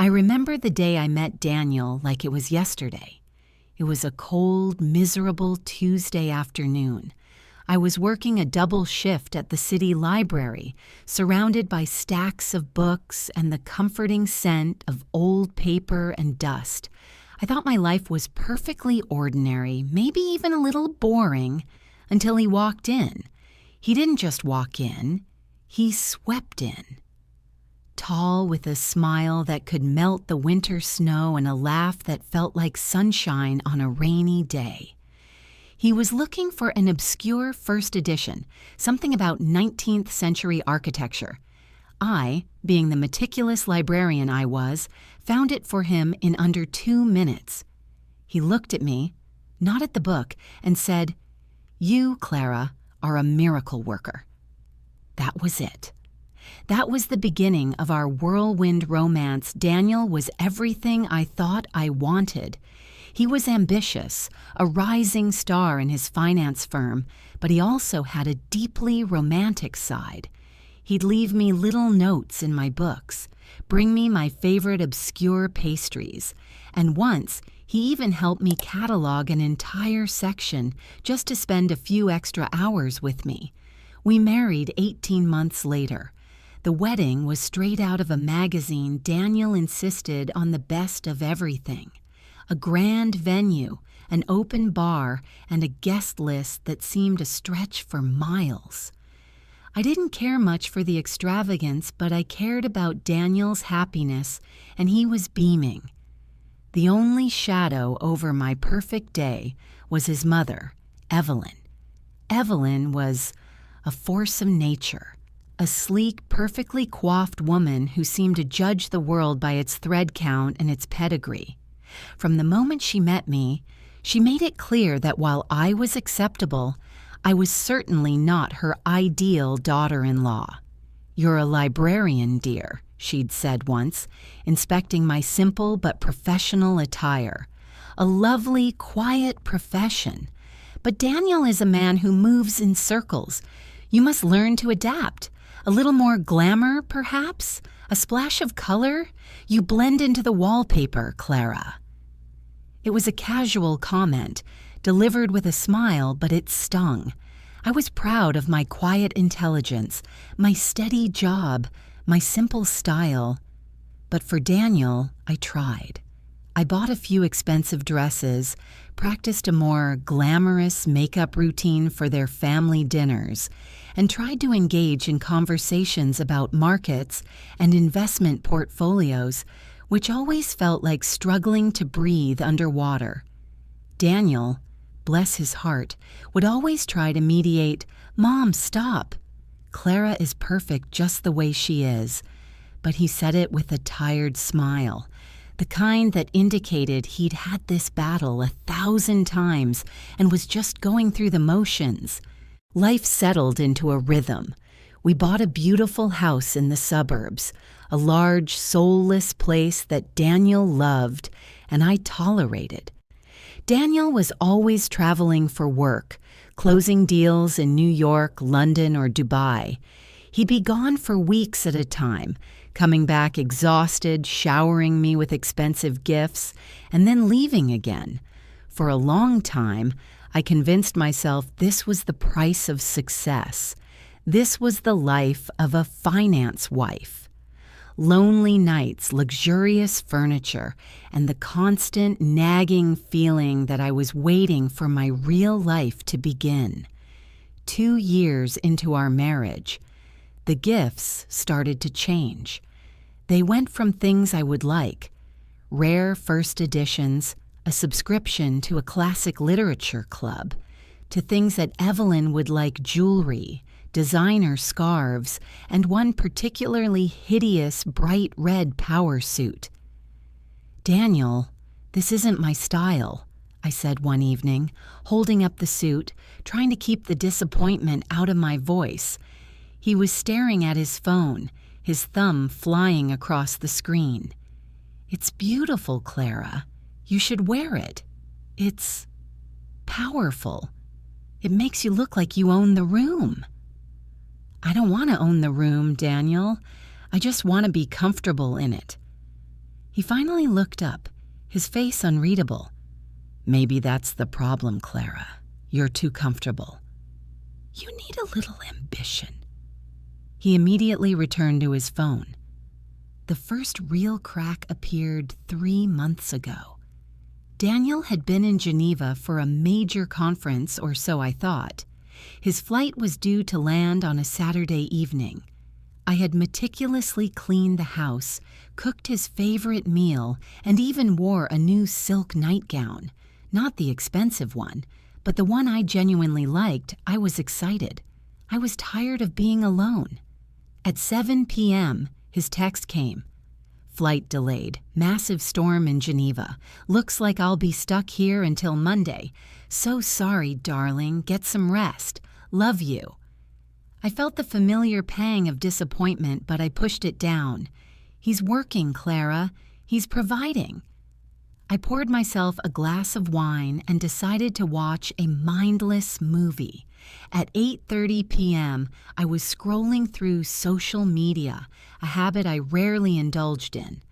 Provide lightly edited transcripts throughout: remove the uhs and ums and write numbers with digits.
I remember the day I met Daniel like it was yesterday. It was a cold, miserable Tuesday afternoon. I was working a double shift at the city library, surrounded by stacks of books and the comforting scent of old paper and dust. I thought my life was perfectly ordinary, maybe even a little boring, until he walked in. He didn't just walk in, he swept in. Tall, with a smile that could melt the winter snow and a laugh that felt like sunshine on a rainy day. He was looking for an obscure first edition, something about 19th century architecture. I, being the meticulous librarian I was, found it for him in under 2 minutes. He looked at me, not at the book, and said, "You, Clara, are a miracle worker." That was it. That was the beginning of our whirlwind romance. Daniel was everything I thought I wanted. He was ambitious, a rising star in his finance firm, but he also had a deeply romantic side. He'd leave me little notes in my books, bring me my favorite obscure pastries, and once he even helped me catalog an entire section just to spend a few extra hours with me. We married 18 months later. The wedding was straight out of a magazine. Daniel insisted on the best of everything. A grand venue, an open bar, and a guest list that seemed to stretch for miles. I didn't care much for the extravagance, but I cared about Daniel's happiness, and he was beaming. The only shadow over my perfect day was his mother, Evelyn. Evelyn was a force of nature. A sleek, perfectly coiffed woman who seemed to judge the world by its thread count and its pedigree. From the moment she met me, she made it clear that while I was acceptable, I was certainly not her ideal daughter-in-law. "You're a librarian, dear," she'd said once, inspecting my simple but professional attire. A lovely, quiet profession. "But Daniel is a man who moves in circles. You must learn to adapt. A little more glamour, perhaps? A splash of color? You blend into the wallpaper, Clara." It was a casual comment, delivered with a smile, but it stung. I was proud of my quiet intelligence, my steady job, my simple style. But for Daniel, I tried. I bought a few expensive dresses, practiced a more glamorous makeup routine for their family dinners, and tried to engage in conversations about markets and investment portfolios, which always felt like struggling to breathe underwater. Daniel, bless his heart, would always try to mediate, "Mom, stop. Clara is perfect just the way she is." But he said it with a tired smile, the kind that indicated he'd had this battle 1,000 times and was just going through the motions. Life settled into a rhythm. We bought a beautiful house in the suburbs, a large, soulless place that Daniel loved and I tolerated. Daniel was always traveling for work, closing deals in New York, London, or Dubai. He'd be gone for weeks at a time, coming back exhausted, showering me with expensive gifts, and then leaving again. For a long time, I convinced myself this was the price of success. This was the life of a finance wife. Lonely nights, luxurious furniture, and the constant nagging feeling that I was waiting for my real life to begin. 2 years into our marriage, the gifts started to change. They went from things I would like, rare first editions, a subscription to a classic literature club, to things that Evelyn would like: jewelry, designer scarves, and one particularly hideous bright red power suit. "Daniel, this isn't my style," I said one evening, holding up the suit, trying to keep the disappointment out of my voice. He was staring at his phone, his thumb flying across the screen. "It's beautiful, Clara. You should wear it. It's powerful. It makes you look like you own the room." "I don't want to own the room, Daniel. I just want to be comfortable in it." He finally looked up, his face unreadable. "Maybe that's the problem, Clara. You're too comfortable. You need a little ambition." He immediately returned to his phone. The first real crack appeared 3 months ago. Daniel had been in Geneva for a major conference, or so I thought. His flight was due to land on a Saturday evening. I had meticulously cleaned the house, cooked his favorite meal, and even wore a new silk nightgown. Not the expensive one, but the one I genuinely liked. I was excited. I was tired of being alone. At 7 p.m., his text came. "Flight delayed. Massive storm in Geneva. Looks like I'll be stuck here until Monday. So sorry, darling. Get some rest. Love you." I felt the familiar pang of disappointment, but I pushed it down. He's working, Clara. He's providing. I poured myself a glass of wine and decided to watch a mindless movie. At 8:30 p.m., I was scrolling through social media, a habit I rarely indulged in.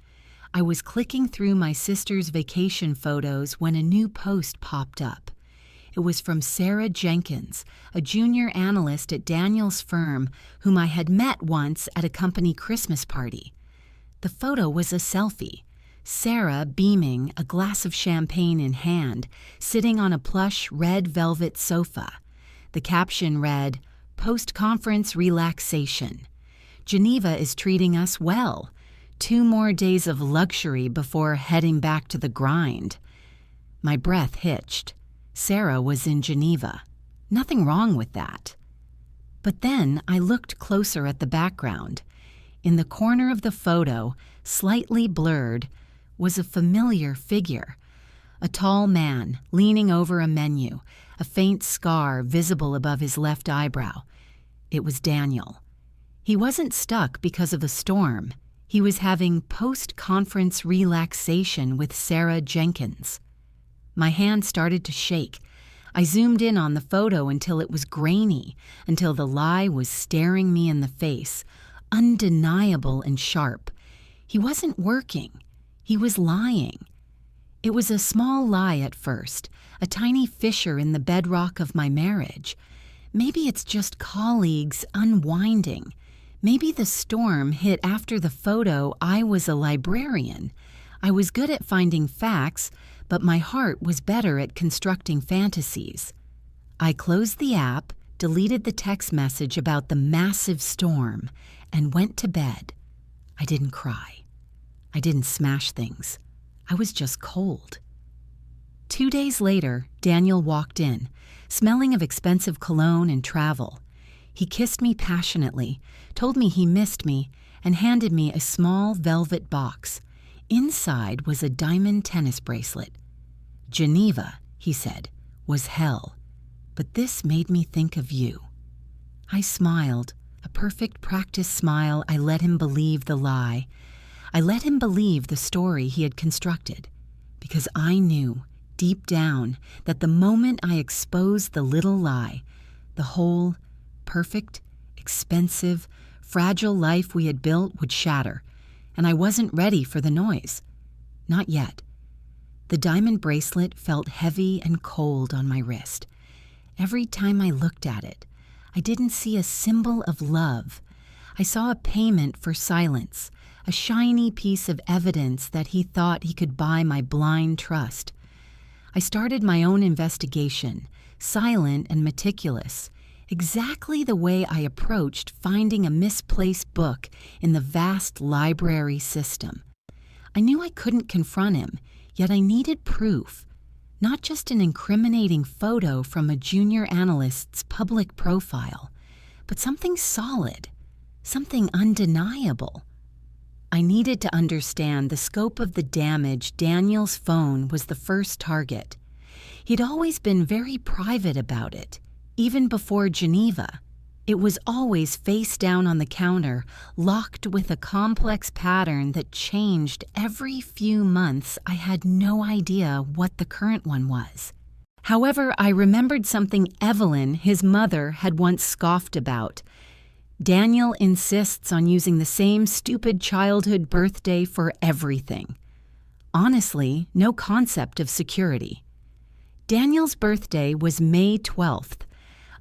I was clicking through my sister's vacation photos when a new post popped up. It was from Sarah Jenkins, a junior analyst at Daniel's firm whom I had met once at a company Christmas party. The photo was a selfie. Sarah beaming, a glass of champagne in hand, sitting on a plush red velvet sofa. The caption read, "Post-conference relaxation. Geneva is treating us well. 2 more days of luxury before heading back to the grind." My breath hitched. Sarah was in Geneva. Nothing wrong with that. But then I looked closer at the background. In the corner of the photo, slightly blurred, was a familiar figure. A tall man leaning over a menu, a faint scar visible above his left eyebrow. It was Daniel. He wasn't stuck because of the storm. He was having post-conference relaxation with Sarah Jenkins. My hand started to shake. I zoomed in on the photo until it was grainy, until the lie was staring me in the face, undeniable and sharp. He wasn't working. He was lying. It was a small lie at first, a tiny fissure in the bedrock of my marriage. Maybe it's just colleagues unwinding. Maybe the storm hit after the photo. I was a librarian. I was good at finding facts, but my heart was better at constructing fantasies. I closed the app, deleted the text message about the massive storm, and went to bed. I didn't cry. I didn't smash things. I was just cold. 2 days later, Daniel walked in, smelling of expensive cologne and travel. He kissed me passionately, told me he missed me, and handed me a small velvet box. Inside was a diamond tennis bracelet. "Geneva," he said, "was hell, but this made me think of you." I smiled, a perfect practice smile. I let him believe the lie. I let him believe the story he had constructed, because I knew, deep down, that the moment I exposed the little lie, the whole, perfect, expensive, fragile life we had built would shatter, and I wasn't ready for the noise. Not yet. The diamond bracelet felt heavy and cold on my wrist. Every time I looked at it, I didn't see a symbol of love. I saw a payment for silence, a shiny piece of evidence that he thought he could buy my blind trust. I started my own investigation, silent and meticulous, exactly the way I approached finding a misplaced book in the vast library system. I knew I couldn't confront him, yet I needed proof, not just an incriminating photo from a junior analyst's public profile, but something solid, something undeniable. I needed to understand the scope of the damage. Daniel's phone was the first target. He'd always been very private about it, even before Geneva. It was always face down on the counter, locked with a complex pattern that changed every few months. I had no idea what the current one was. However, I remembered something Evelyn, his mother, had once scoffed about. "Daniel insists on using the same stupid childhood birthday for everything." Honestly, no concept of security. Daniel's birthday was May 12th.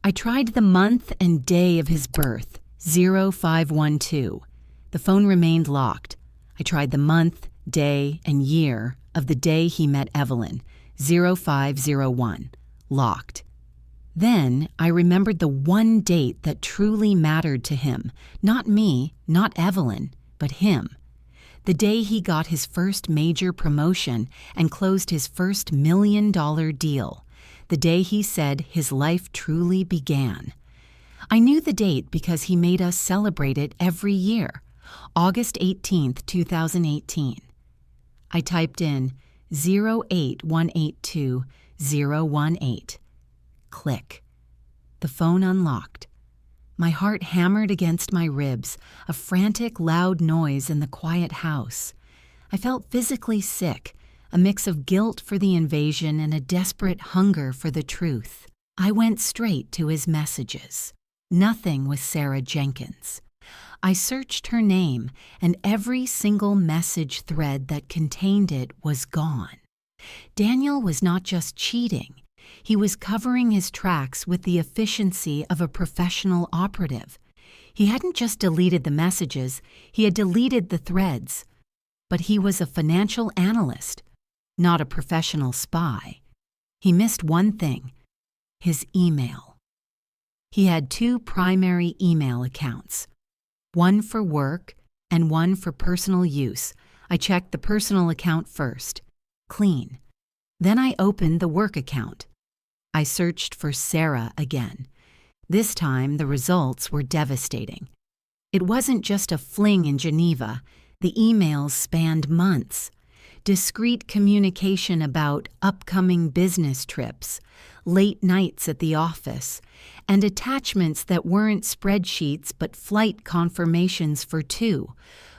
I tried the month and day of his birth, 0512. The phone remained locked. I tried the month, day, and year of the day he met Evelyn, 0501. Locked. Then I remembered the one date that truly mattered to him. Not me, not Evelyn, but him. The day he got his first major promotion and closed his first $1 million deal. The day he said his life truly began. I knew the date because he made us celebrate it every year, August 18th, 2018. I typed in 08182-018. Click. The phone unlocked. My heart hammered against my ribs, a frantic, loud noise in the quiet house. I felt physically sick, a mix of guilt for the invasion and a desperate hunger for the truth. I went straight to his messages. Nothing with Sarah Jenkins. I searched her name, and every single message thread that contained it was gone. Daniel was not just cheating. He was covering his tracks with the efficiency of a professional operative. He hadn't just deleted the messages, he had deleted the threads. But he was a financial analyst, not a professional spy. He missed one thing: his email. He had two primary email accounts, one for work and one for personal use. I checked the personal account first. Clean. Then I opened the work account. I searched for Sarah again. This time, the results were devastating. It wasn't just a fling in Geneva. The emails spanned months. Discreet communication about upcoming business trips, late nights at the office, and attachments that weren't spreadsheets but flight confirmations for two,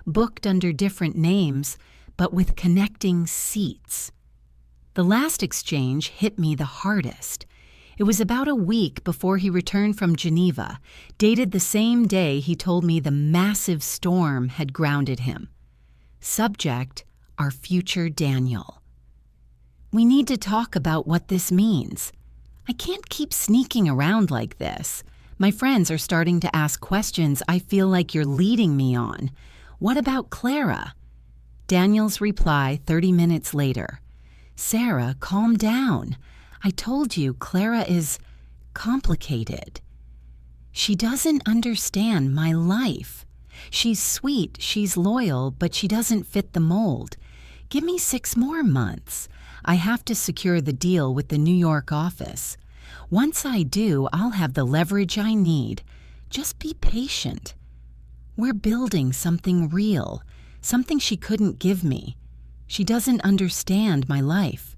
booked under different names, but with connecting seats. The last exchange hit me the hardest. It was about a week before he returned from Geneva, dated the same day he told me the massive storm had grounded him. Subject: our future Daniel. We need to talk about what this means. I can't keep sneaking around like this. My friends are starting to ask questions I feel like you're leading me on. What about Clara? Daniel's reply 30 minutes later. Sarah, calm down. I told you Clara is complicated. She doesn't understand my life. She's sweet, she's loyal, but she doesn't fit the mold. Give me 6 more months. I have to secure the deal with the New York office. Once I do, I'll have the leverage I need. Just be patient. We're building something real, something she couldn't give me. She doesn't understand my life.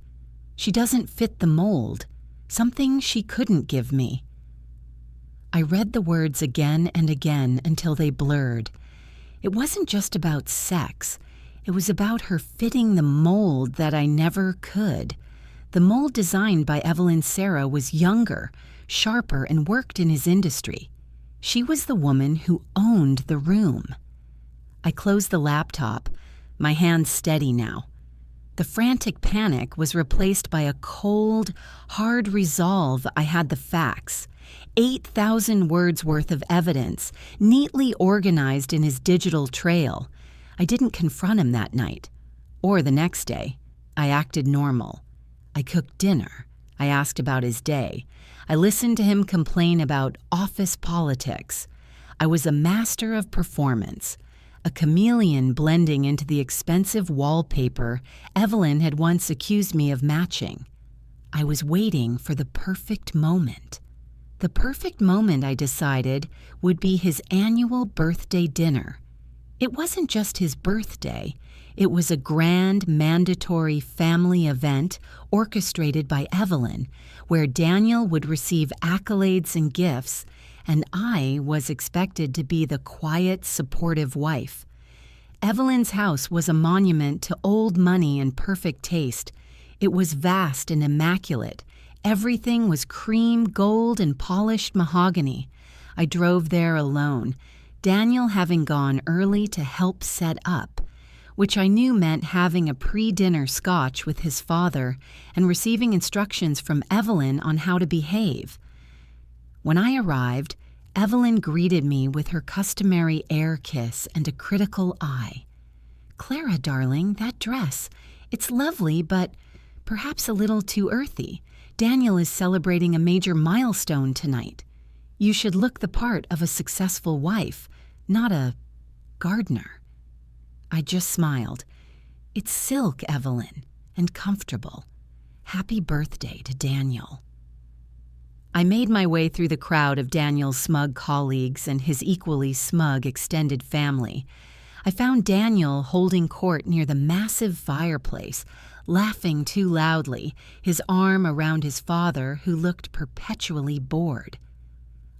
She doesn't fit the mold, something she couldn't give me. I read the words again and again until they blurred. It wasn't just about sex. It was about her fitting the mold that I never could. The mold designed by Evelyn Sarah was younger, sharper, and worked in his industry. She was the woman who owned the room. I closed the laptop, my hands steady now. The frantic panic was replaced by a cold, hard resolve. I had the facts. 8,000 words worth of evidence, neatly organized in his digital trail. I didn't confront him that night, or the next day. I acted normal. I cooked dinner. I asked about his day. I listened to him complain about office politics. I was a master of performance, a chameleon blending into the expensive wallpaper Evelyn had once accused me of matching. I was waiting for the perfect moment. The perfect moment, I decided, would be his annual birthday dinner. It wasn't just his birthday. It was a grand, mandatory family event orchestrated by Evelyn, where Daniel would receive accolades and gifts, and I was expected to be the quiet, supportive wife. Evelyn's house was a monument to old money and perfect taste. It was vast and immaculate. Everything was cream, gold, and polished mahogany. I drove there alone, Daniel having gone early to help set up. which I knew meant having a pre-dinner scotch with his father and receiving instructions from Evelyn on how to behave. When I arrived, Evelyn greeted me with her customary air kiss and a critical eye. "Clara, darling, that dress, it's lovely, but perhaps a little too earthy. Daniel is celebrating a major milestone tonight. You should look the part of a successful wife, not a gardener." I just smiled. "It's silk, Evelyn, and comfortable. Happy birthday to Daniel." I made my way through the crowd of Daniel's smug colleagues and his equally smug extended family. I found Daniel holding court near the massive fireplace, laughing too loudly, his arm around his father, who looked perpetually bored.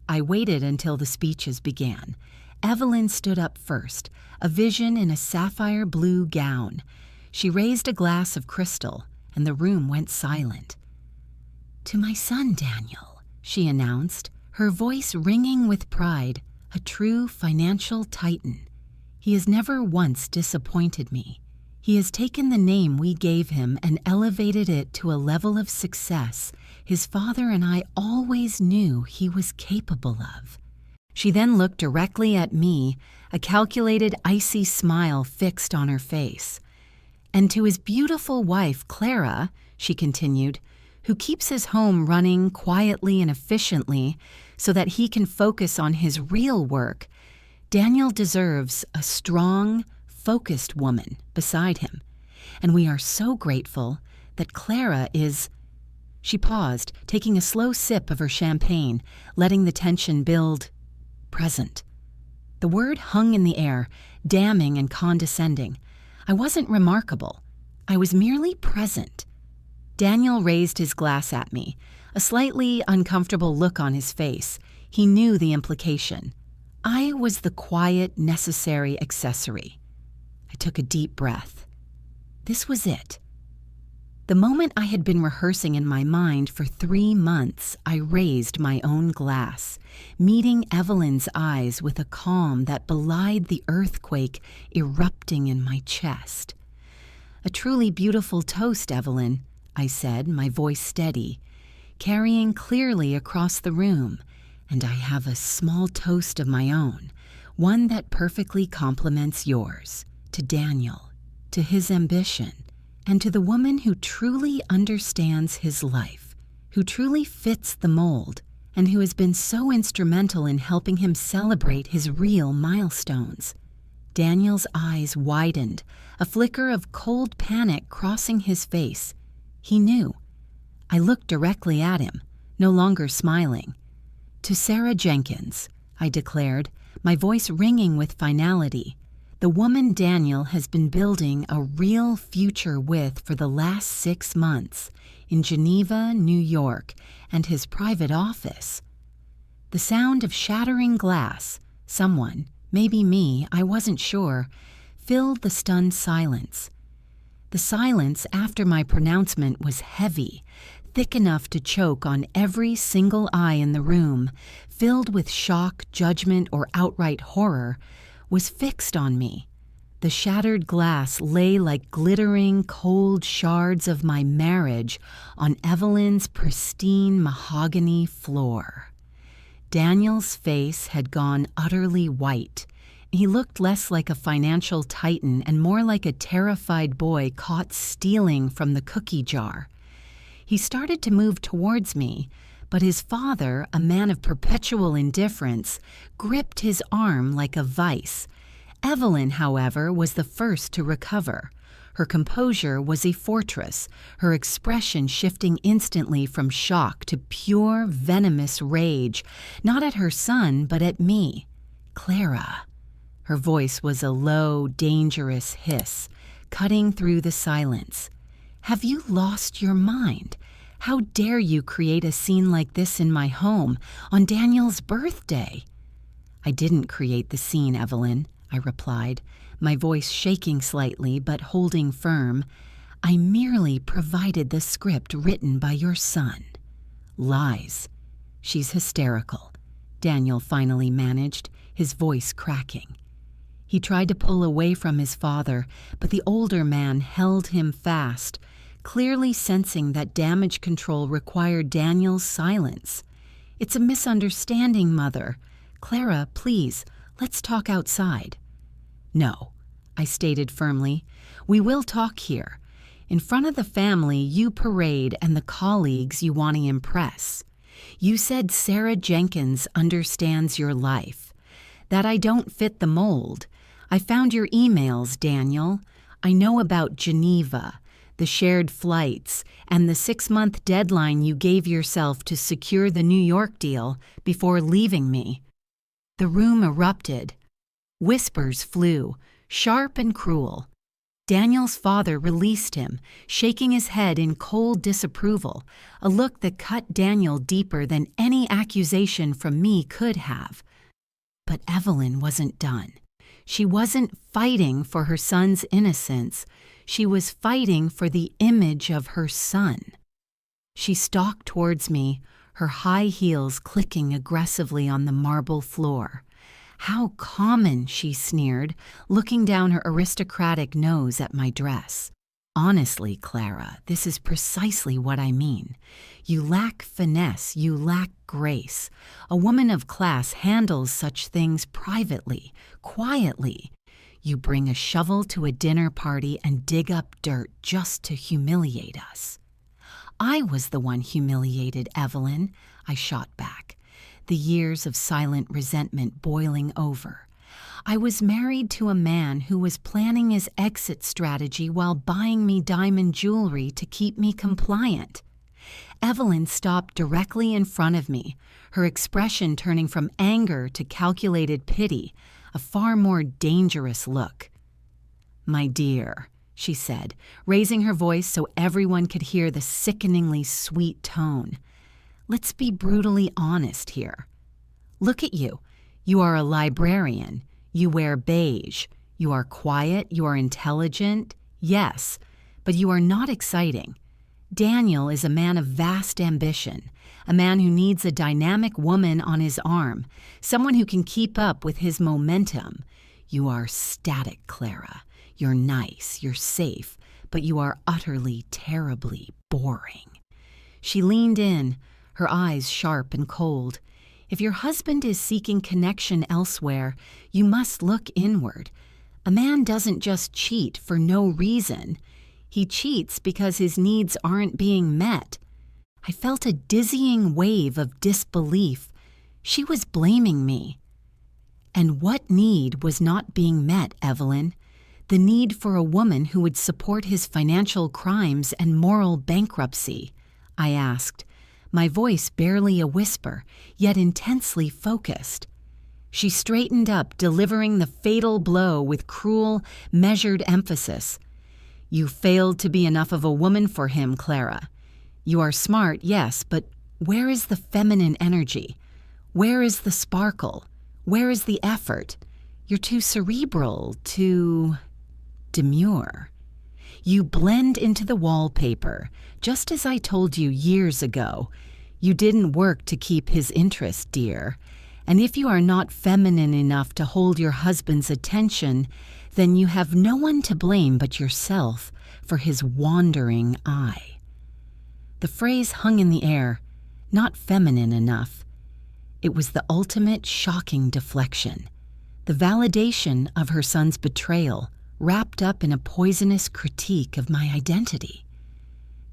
I waited until the speeches began. Evelyn stood up first, a vision in a sapphire blue gown. She raised a glass of crystal, and the room went silent. "To my son, Daniel," she announced, her voice ringing with pride, "a true financial titan. He has never once disappointed me. He has taken the name we gave him and elevated it to a level of success his father and I always knew he was capable of." She then looked directly at me, a calculated, icy smile fixed on her face. "And to his beautiful wife, Clara," she continued, "who keeps his home running quietly and efficiently so that he can focus on his real work, Daniel deserves a strong, focused woman beside him. And we are so grateful that Clara is—" She paused, taking a slow sip of her champagne, letting the tension build. "Present." The word hung in the air, damning and condescending. I wasn't remarkable. I was merely present. Daniel raised his glass at me, a slightly uncomfortable look on his face. He knew the implication. I was the quiet, necessary accessory. I took a deep breath. This was it. The moment I had been rehearsing in my mind for 3 months, I raised my own glass, meeting Evelyn's eyes with a calm that belied the earthquake erupting in my chest. "A truly beautiful toast, Evelyn," I said, my voice steady, carrying clearly across the room, "and I have a small toast of my own, one that perfectly complements yours, to Daniel, to his ambition, and to the woman who truly understands his life, who truly fits the mold, and who has been so instrumental in helping him celebrate his real milestones." Daniel's eyes widened, a flicker of cold panic crossing his face. He knew. I looked directly at him, no longer smiling. "To Sarah Jenkins," I declared, my voice ringing with finality, "the woman Daniel has been building a real future with for the last 6 months, in Geneva, New York, and his private office." The sound of shattering glass, someone, maybe me, I wasn't sure, filled the stunned silence. The silence after my pronouncement was heavy, thick enough to choke on every single eye in the room, filled with shock, judgment, or outright horror, was fixed on me. The shattered glass lay like glittering, cold shards of my marriage on Evelyn's pristine mahogany floor. Daniel's face had gone utterly white. He looked less like a financial titan and more like a terrified boy caught stealing from the cookie jar. He started to move towards me, but his father, a man of perpetual indifference, gripped his arm like a vice. Evelyn, however, was the first to recover. Her composure was a fortress, her expression shifting instantly from shock to pure, venomous rage, not at her son, but at me. "Clara." Her voice was a low, dangerous hiss, cutting through the silence. "Have you lost your mind? How dare you create a scene like this in my home, on Daniel's birthday?" "I didn't create the scene, Evelyn," I replied, my voice shaking slightly but holding firm. "I merely provided the script written by your son." "Lies. She's hysterical," Daniel finally managed, his voice cracking. He tried to pull away from his father, but the older man held him fast, clearly sensing that damage control required Daniel's silence. "It's a misunderstanding, Mother. Clara, please, let's talk outside." "No," I stated firmly. "We will talk here. In front of the family you parade and the colleagues you want to impress. You said Sarah Jenkins understands your life. That I don't fit the mold. I found your emails, Daniel. I know about Geneva, the shared flights, and the 6-month deadline you gave yourself to secure the New York deal before leaving me." The room erupted. Whispers flew, sharp and cruel. Daniel's father released him, shaking his head in cold disapproval, a look that cut Daniel deeper than any accusation from me could have. But Evelyn wasn't done. She wasn't fighting for her son's innocence. She was fighting for the image of her son. She stalked towards me, her high heels clicking aggressively on the marble floor. "How common," she sneered, looking down her aristocratic nose at my dress. "Honestly, Clara, this is precisely what I mean. You lack finesse, you lack grace. A woman of class handles such things privately, quietly. You bring a shovel to a dinner party and dig up dirt just to humiliate us." "I was the one humiliated, Evelyn," I shot back, the years of silent resentment boiling over. "I was married to a man who was planning his exit strategy while buying me diamond jewelry to keep me compliant." Evelyn stopped directly in front of me, her expression turning from anger to calculated pity, a far more dangerous look. "My dear," she said, raising her voice so everyone could hear the sickeningly sweet tone, "let's be brutally honest here. Look at you. You are a librarian. You wear beige. You are quiet. You are intelligent. Yes, but you are not exciting. Daniel is a man of vast ambition, a man who needs a dynamic woman on his arm, someone who can keep up with his momentum. You are static, Clara. You're nice, you're safe, but you are utterly, terribly boring." She leaned in, her eyes sharp and cold. "If your husband is seeking connection elsewhere, you must look inward. A man doesn't just cheat for no reason. He cheats because his needs aren't being met." I felt a dizzying wave of disbelief. She was blaming me. "And what need was not being met, Evelyn? The need for a woman who would support his financial crimes and moral bankruptcy?" I asked, my voice barely a whisper, yet intensely focused. She straightened up, delivering the fatal blow with cruel, measured emphasis. "You failed to be enough of a woman for him, Clara. You are smart, yes, but where is the feminine energy? Where is the sparkle? Where is the effort? You're too cerebral, too demure. You blend into the wallpaper, just as I told you years ago. You didn't work to keep his interest, dear. And if you are not feminine enough to hold your husband's attention, then you have no one to blame but yourself for his wandering eye." The phrase hung in the air, not feminine enough. It was the ultimate shocking deflection, the validation of her son's betrayal, wrapped up in a poisonous critique of my identity.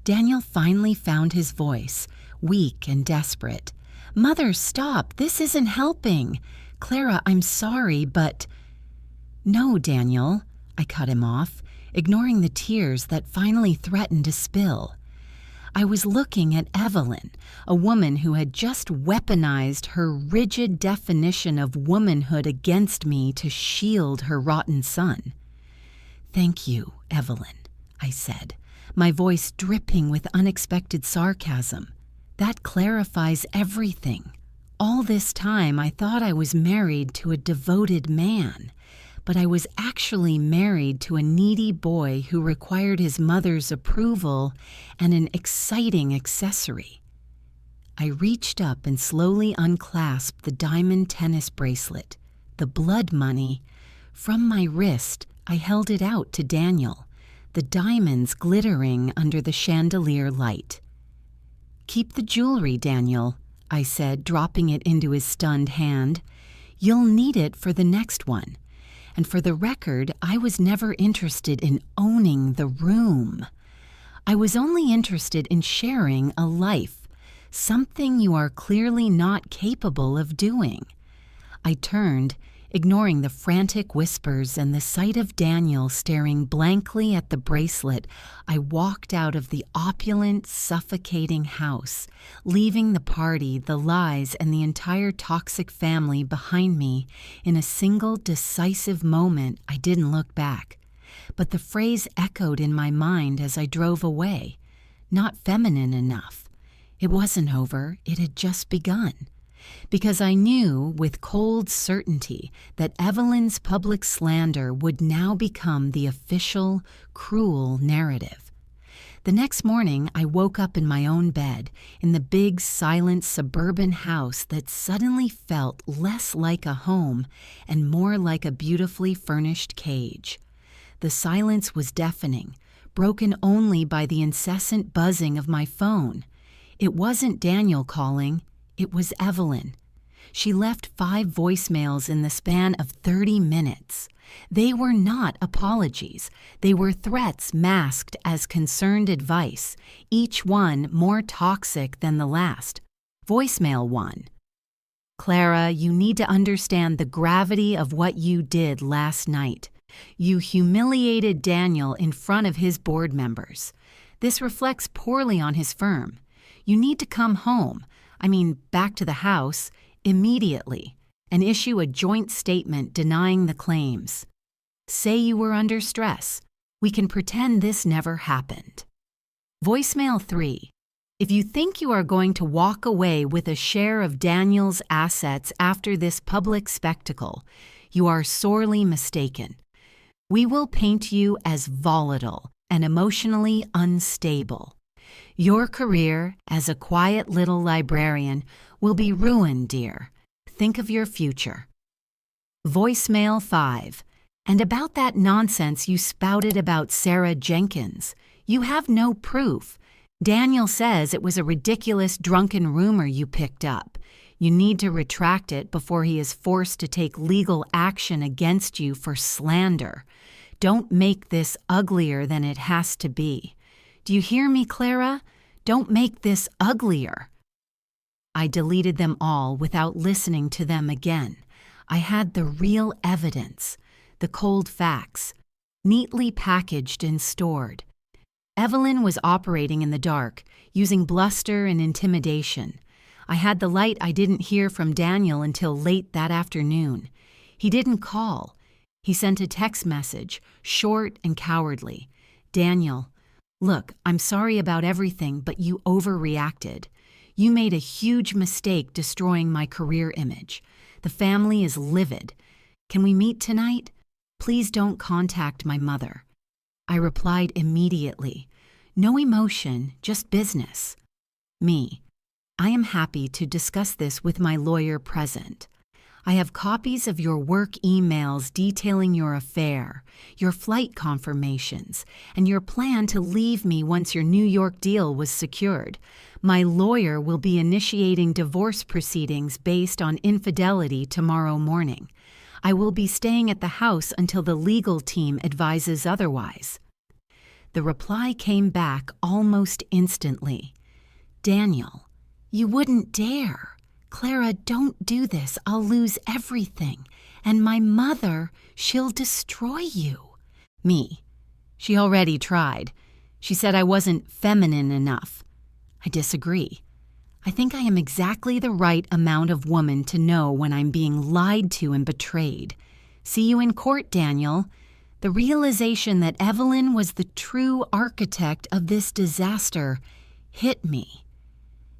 Daniel finally found his voice, weak and desperate. "Mother, stop! This isn't helping! Clara, I'm sorry, but—" "No, Daniel," I cut him off, ignoring the tears that finally threatened to spill. I was looking at Evelyn, a woman who had just weaponized her rigid definition of womanhood against me to shield her rotten son. "Thank you, Evelyn," I said, my voice dripping with unexpected sarcasm. "That clarifies everything. All this time I thought I was married to a devoted man, but I was actually married to a needy boy who required his mother's approval and an exciting accessory." I reached up and slowly unclasped the diamond tennis bracelet, the blood money, From my wrist, I held it out to Daniel, the diamonds glittering under the chandelier light. "Keep the jewelry, Daniel," I said, dropping it into his stunned hand. "You'll need it for the next one." And for the record, I was never interested in owning the room. I was only interested in sharing a life, something you are clearly not capable of doing. I turned, ignoring the frantic whispers and the sight of Daniel staring blankly at the bracelet. I walked out of the opulent, suffocating house, leaving the party, the lies, and the entire toxic family behind me. In a single decisive moment, I didn't look back. But the phrase echoed in my mind as I drove away. Not feminine enough. It wasn't over, it had just begun. Because I knew with cold certainty that Evelyn's public slander would now become the official, cruel narrative. The next morning, I woke up in my own bed, in the big, silent suburban house that suddenly felt less like a home and more like a beautifully furnished cage. The silence was deafening, broken only by the incessant buzzing of my phone. It wasn't Daniel calling. It was Evelyn. She left 5 voicemails in the span of 30 minutes. They were not apologies. They were threats masked as concerned advice, each one more toxic than the last. Voicemail 1. "Clara, you need to understand the gravity of what you did last night. You humiliated Daniel in front of his board members. This reflects poorly on his firm. You need to come home. Back to the house, immediately, and issue a joint statement denying the claims. Say you were under stress. We can pretend this never happened." Voicemail 3. "If you think you are going to walk away with a share of Daniel's assets after this public spectacle, you are sorely mistaken. We will paint you as volatile and emotionally unstable. Your career as a quiet little librarian will be ruined, dear. Think of your future." Voicemail 5. "And about that nonsense you spouted about Sarah Jenkins. You have no proof. Daniel says it was a ridiculous drunken rumor you picked up. You need to retract it before he is forced to take legal action against you for slander. Don't make this uglier than it has to be. Do you hear me, Clara? Don't make this uglier." I deleted them all without listening to them again. I had the real evidence, the cold facts, neatly packaged and stored. Evelyn was operating in the dark, using bluster and intimidation. I had the light I didn't hear from Daniel until late that afternoon. He didn't call. He sent a text message, short and cowardly. "Daniel, look, I'm sorry about everything, but you overreacted. You made a huge mistake destroying my career image. The family is livid. Can we meet tonight? Please don't contact my mother." I replied immediately. No emotion, just business. Me. "I am happy to discuss this with my lawyer present. I have copies of your work emails detailing your affair, your flight confirmations, and your plan to leave me once your New York deal was secured. My lawyer will be initiating divorce proceedings based on infidelity tomorrow morning. I will be staying at the house until the legal team advises otherwise." The reply came back almost instantly. "Daniel, you wouldn't dare. Clara, don't do this. I'll lose everything. And my mother, she'll destroy you." Me. "She already tried. She said I wasn't feminine enough." I disagree. I think I am exactly the right amount of woman to know when I'm being lied to and betrayed. See you in court, Daniel. The realization that Evelyn was the true architect of this disaster hit me.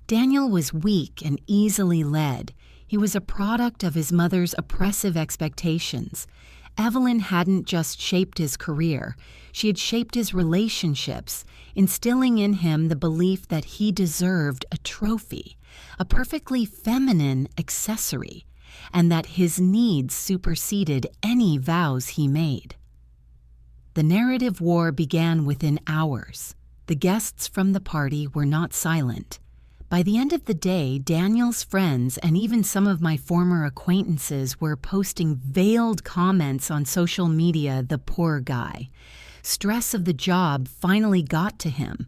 Daniel was weak and easily led. He was a product of his mother's oppressive expectations. Evelyn hadn't just shaped his career, she had shaped his relationships, instilling in him the belief that he deserved a trophy, a perfectly feminine accessory. and that his needs superseded any vows he made. The narrative war began within hours. The guests from the party were not silent. By the end of the day, Daniel's friends and even some of my former acquaintances were posting veiled comments on social media. The poor guy. Stress of the job finally got to him.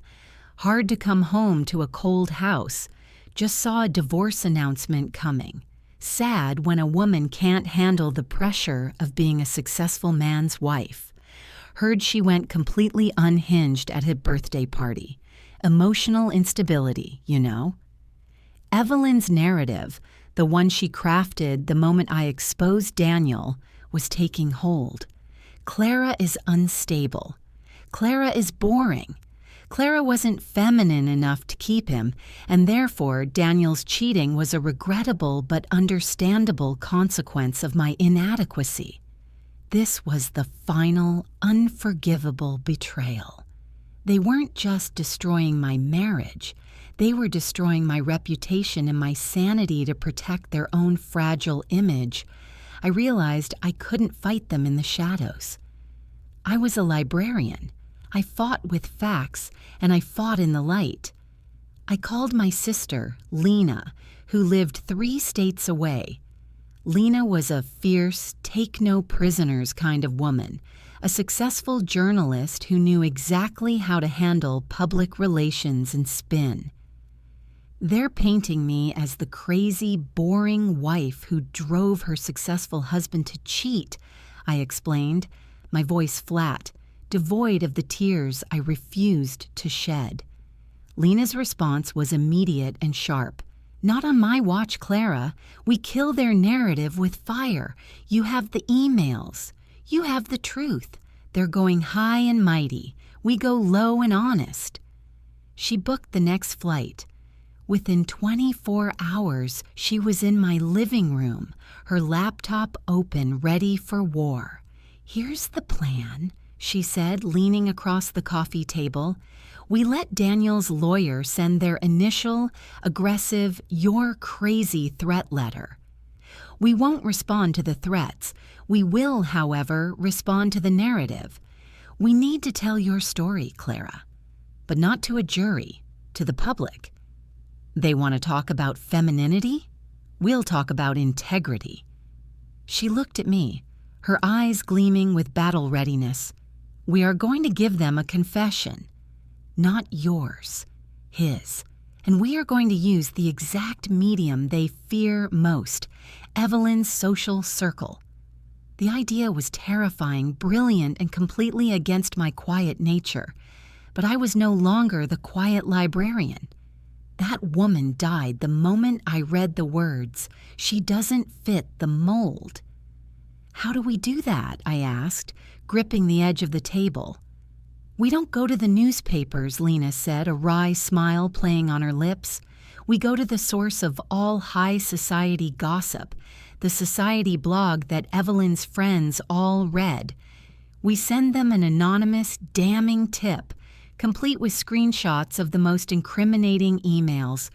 Hard to come home to a cold house. Just saw a divorce announcement coming. Sad when a woman can't handle the pressure of being a successful man's wife. Heard she went completely unhinged at her birthday party. Emotional instability, you know. Evelyn's narrative, the one she crafted the moment I exposed Daniel, was taking hold. Clara is unstable. Clara is boring. Clara wasn't feminine enough to keep him, and therefore Daniel's cheating was a regrettable but understandable consequence of my inadequacy. This was the final, unforgivable betrayal. They weren't just destroying my marriage. They were destroying my reputation and my sanity to protect their own fragile image. I realized I couldn't fight them in the shadows. I was a librarian. I fought with facts, and I fought in the light. I called my sister, Lena, who lived 3 states away. Lena was a fierce, take-no-prisoners kind of woman, a successful journalist who knew exactly how to handle public relations and spin. They're painting me as the crazy, boring wife who drove her successful husband to cheat, I explained, my voice flat, devoid of the tears I refused to shed. Lena's response was immediate and sharp. Not on my watch, Clara. We kill their narrative with fire. You have the emails. You have the truth. They're going high and mighty. We go low and honest. She booked the next flight. Within 24 hours, she was in my living room, her laptop open, ready for war. Here's the plan, she said, leaning across the coffee table. We let Daniel's lawyer send their initial, aggressive, "You're crazy" threat letter. We won't respond to the threats. We will, however, respond to the narrative. We need to tell your story, Clara, but not to a jury, to the public. They want to talk about femininity? We'll talk about integrity. She looked at me, her eyes gleaming with battle readiness. We are going to give them a confession. Not yours, his. And we are going to use the exact medium they fear most, Evelyn's social circle. The idea was terrifying, brilliant, and completely against my quiet nature. But I was no longer the quiet librarian. That woman died the moment I read the words, "She doesn't fit the mold." How do we do that? I asked, gripping the edge of the table. We don't go to the newspapers, Lena said, a wry smile playing on her lips. We go to the source of all high society gossip, the society blog that Evelyn's friends all read. We send them an anonymous, damning tip, complete with screenshots of the most incriminating emails.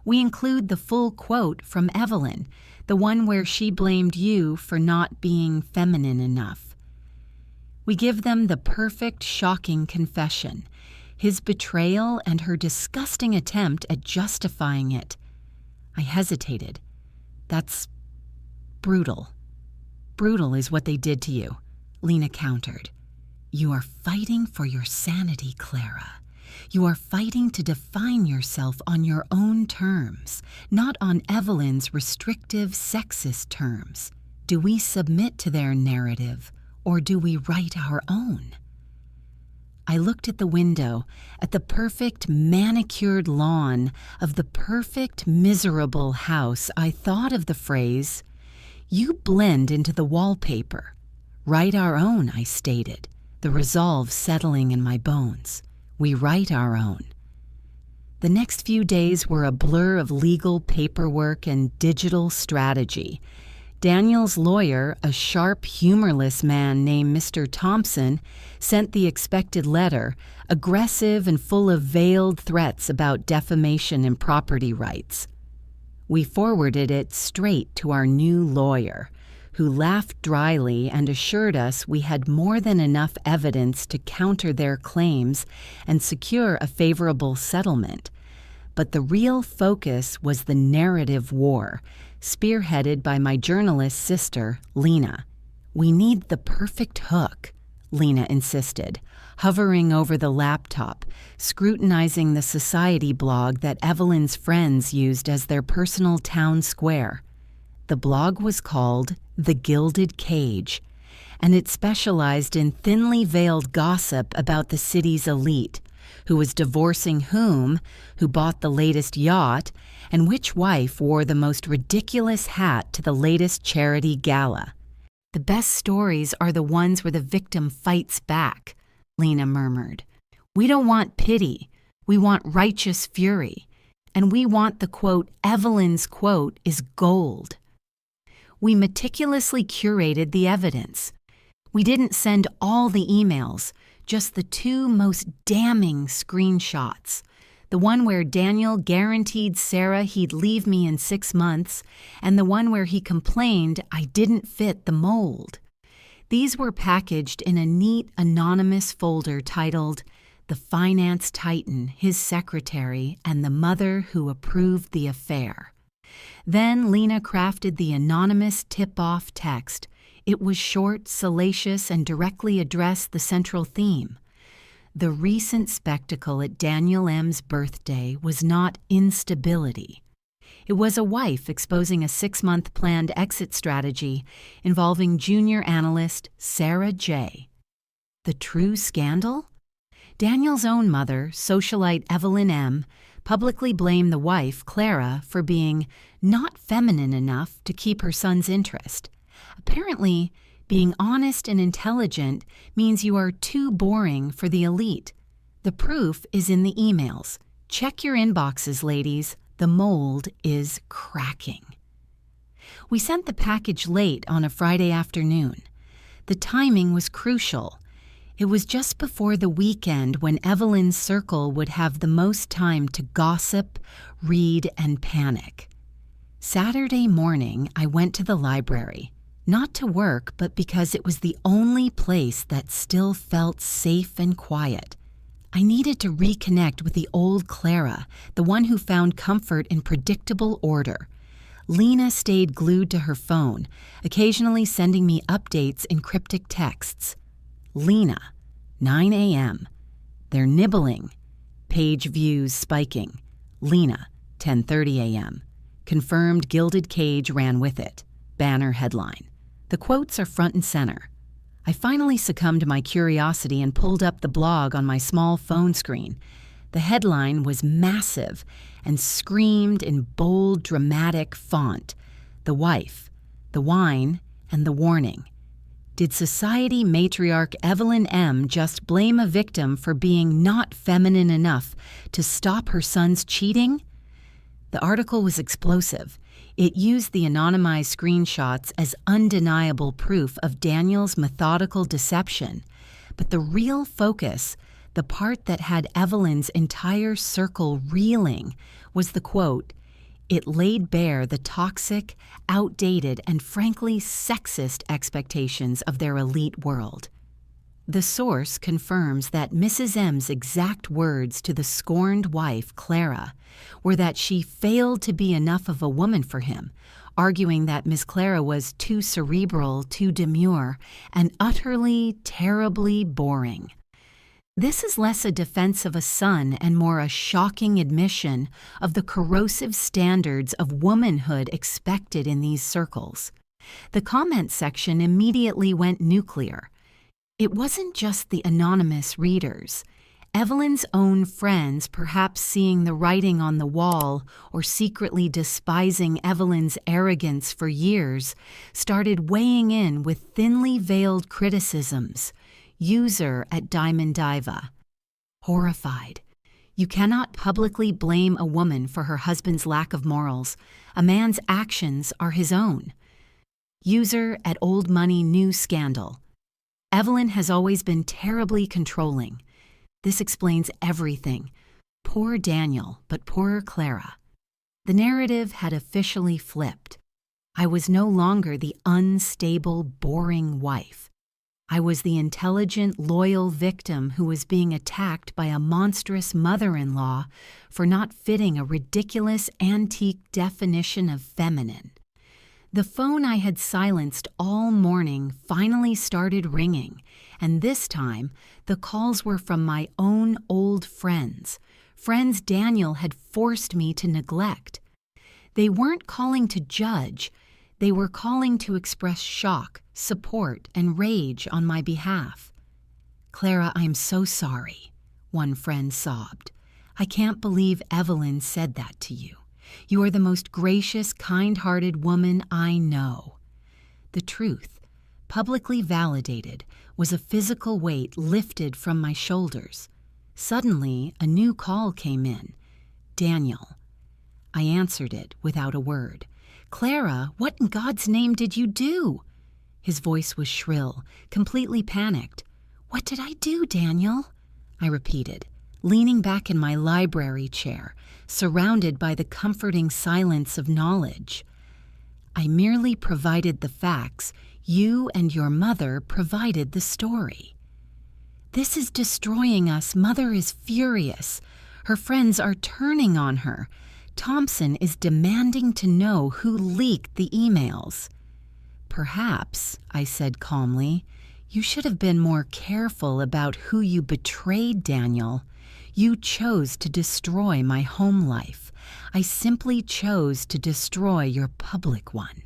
We include the full quote from Evelyn, the one where she blamed you for not being feminine enough. We give them the perfect, shocking confession, his betrayal and her disgusting attempt at justifying it. I hesitated. That's brutal. Brutal is what they did to you, Lena countered. You are fighting for your sanity, Clara. You are fighting to define yourself on your own terms, not on Evelyn's restrictive, sexist terms. Do we submit to their narrative, or do we write our own? I looked at the window, at the perfect manicured lawn of the perfect miserable house. I thought of the phrase, "You blend into the wallpaper." Write our own, I stated, the resolve settling in my bones. We write our own. The next few days were a blur of legal paperwork and digital strategy. Daniel's lawyer, a sharp, humorless man named Mr. Thompson, sent the expected letter, aggressive and full of veiled threats about defamation and property rights. We forwarded it straight to our new lawyer, who laughed dryly and assured us we had more than enough evidence to counter their claims and secure a favorable settlement. But the real focus was the narrative war, spearheaded by my journalist sister, Lena. "We need the perfect hook," Lena insisted, hovering over the laptop, scrutinizing the society blog that Evelyn's friends used as their personal town square. The blog was called The Gilded Cage, and it specialized in thinly veiled gossip about the city's elite, who was divorcing whom, who bought the latest yacht, and which wife wore the most ridiculous hat to the latest charity gala. "The best stories are the ones where the victim fights back," Lena murmured. "We don't want pity. We want righteous fury. And we want the quote, Evelyn's quote, is gold." We meticulously curated the evidence. We didn't send all the emails, just the two most damning screenshots. The one where Daniel guaranteed Sarah he'd leave me in 6 months, and the one where he complained I didn't fit the mold. These were packaged in a neat, anonymous folder titled "The Finance Titan, His Secretary, and the Mother Who Approved the Affair." Then Lena crafted the anonymous tip-off text. It was short, salacious, and directly addressed the central theme. The recent spectacle at Daniel M.'s birthday was not instability. It was a wife exposing a 6-month planned exit strategy involving junior analyst Sarah J. The true scandal? Daniel's own mother, socialite Evelyn M., publicly blamed the wife, Clara, for being not feminine enough to keep her son's interest. Apparently, being honest and intelligent means you are too boring for the elite. The proof is in the emails. Check your inboxes, ladies. The mold is cracking. We sent the package late on a Friday afternoon. The timing was crucial. It was just before the weekend when Evelyn's circle would have the most time to gossip, read, and panic. Saturday morning, I went to the library. Not to work, but because it was the only place that still felt safe and quiet. I needed to reconnect with the old Clara, the one who found comfort in predictable order. Lena stayed glued to her phone, occasionally sending me updates in cryptic texts. Lena, 9 a.m. They're nibbling. Page views spiking. Lena, 10:30 a.m. Confirmed Gilded Cage ran with it. Banner headline. The quotes are front and center. I finally succumbed to my curiosity and pulled up the blog on my small phone screen. The headline was massive and screamed in bold, dramatic font. The wife, the wine, and the warning. Did society matriarch Evelyn M. just blame a victim for being not feminine enough to stop her son's cheating? The article was explosive. It used the anonymized screenshots as undeniable proof of Daniel's methodical deception. But the real focus, the part that had Evelyn's entire circle reeling, was the quote. It laid bare the toxic, outdated, and frankly sexist expectations of their elite world. The source confirms that Mrs. M's exact words to the scorned wife, Clara, were that she failed to be enough of a woman for him, arguing that Miss Clara was too cerebral, too demure, and utterly, terribly boring. This is less a defense of a son and more a shocking admission of the corrosive standards of womanhood expected in these circles. The comment section immediately went nuclear. It wasn't just the anonymous readers. Evelyn's own friends, perhaps seeing the writing on the wall or secretly despising Evelyn's arrogance for years, started weighing in with thinly veiled criticisms. User at Diamond Diva. Horrified. You cannot publicly blame a woman for her husband's lack of morals. A man's actions are his own. User at Old Money News Scandal. Evelyn has always been terribly controlling. This explains everything. Poor Daniel, but poorer Clara. The narrative had officially flipped. I was no longer the unstable, boring wife. I was the intelligent, loyal victim who was being attacked by a monstrous mother-in-law for not fitting a ridiculous, antique definition of feminine. The phone I had silenced all morning finally started ringing, and this time the calls were from my own old friends Daniel had forced me to neglect. They weren't calling to judge. They were calling to express shock, support, and rage on my behalf. "Clara, I'm so sorry," one friend sobbed. "I can't believe Evelyn said that to you. You are the most gracious, kind-hearted woman I know." The truth, publicly validated, was a physical weight lifted from my shoulders. Suddenly, a new call came in. Daniel. I answered it without a word. "Clara, what in God's name did you do?" His voice was shrill, completely panicked. "What did I do, Daniel?" I repeated, leaning back in my library chair, surrounded by the comforting silence of knowledge. "I merely provided the facts. You and your mother provided the story." "This is destroying us. Mother is furious. Her friends are turning on her. Thompson is demanding to know who leaked the emails." "Perhaps," I said calmly, "you should have been more careful about who you betrayed, Daniel. You chose to destroy my home life. I simply chose to destroy your public one.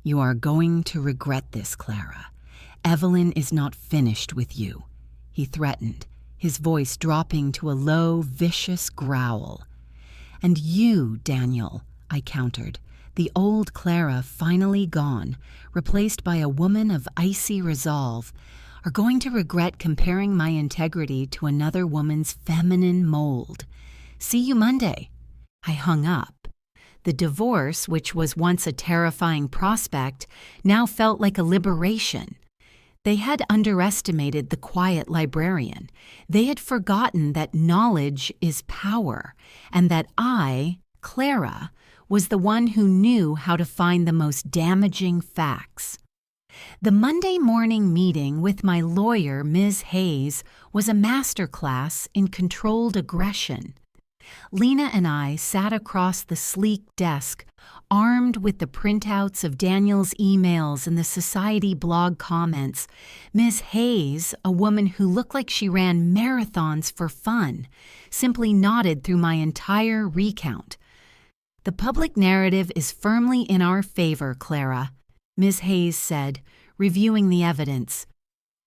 You are going to regret this, Clara. Evelyn is not finished with you," he threatened, his voice dropping to a low, vicious growl. "And you, Daniel," I countered, the old Clara finally gone, replaced by a woman of icy resolve, are going to regret comparing my integrity to another woman's feminine mold. See you Monday." I hung up. The divorce, which was once a terrifying prospect, now felt like a liberation. They had underestimated the quiet librarian. They had forgotten that knowledge is power, and that I, Clara, was the one who knew how to find the most damaging facts. The Monday morning meeting with my lawyer, Ms. Hayes, was a masterclass in controlled aggression. Lena and I sat across the sleek desk, armed with the printouts of Daniel's emails and the society blog comments. Ms. Hayes, a woman who looked like she ran marathons for fun, simply nodded through my entire recount. "The public narrative is firmly in our favor, Clara," Ms. Hayes said, reviewing the evidence.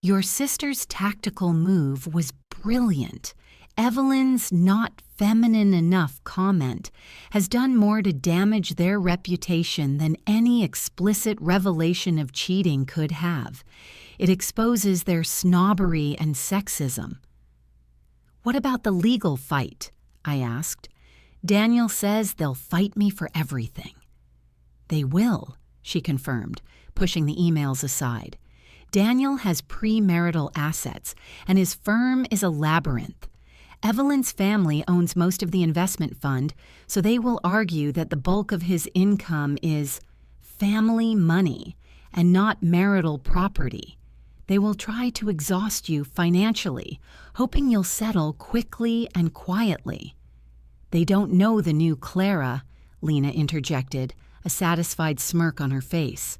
"Your sister's tactical move was brilliant. Evelyn's not feminine enough comment has done more to damage their reputation than any explicit revelation of cheating could have. It exposes their snobbery and sexism." "What about the legal fight?" I asked. "Daniel says they'll fight me for everything." "They will," she confirmed, pushing the emails aside. "Daniel has premarital assets, and his firm is a labyrinth. Evelyn's family owns most of the investment fund, so they will argue that the bulk of his income is family money and not marital property. They will try to exhaust you financially, hoping you'll settle quickly and quietly." "They don't know the new Clara," Lena interjected, a satisfied smirk on her face.